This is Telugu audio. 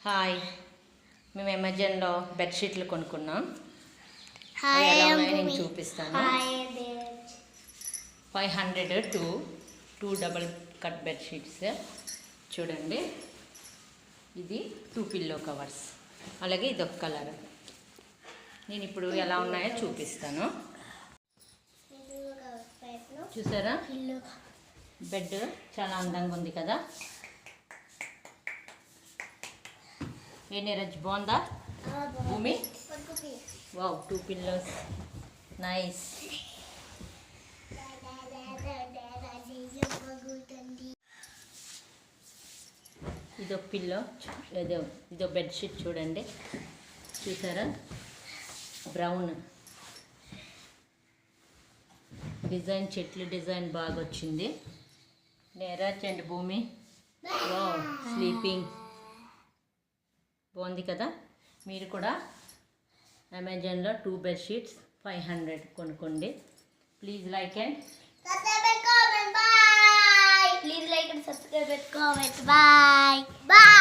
హాయ్, మేము అమెజాన్లో బెడ్షీట్లు కొనుక్కున్నాం. హాయ్ ఎలా ఉన్నాయో నేను చూపిస్తాను. 500 టూ డబల్ కట్ బెడ్షీట్స్ చూడండి. ఇది 2 పిల్లో కవర్స్, అలాగే ఇది ఒక కలర్. నేను ఇప్పుడు ఎలా ఉన్నాయో చూపిస్తాను. చూసారా, బెడ్ చాలా అందంగా ఉంది కదా. ఏ నీరజ్, బాగుందా భూమి? Wow, 2 pillows, nice. ఇదో పిల్లో, ఇదో బెడ్షీట్ చూడండి. చూసారా, బ్రౌన్ డిజైన్, చెట్లు డిజైన్ బాగా వచ్చింది. నీరజ్ అండ్ భూమి, వావ్, స్లీపింగ్ బాగుంది కదా. మీరు కూడా అమెజాన్లో 2 బెడ్షీట్స్ 500 కొనుక్కోండి. Please like and subscribe and comment. Bye. Please like and subscribe and comment. Bye. Bye.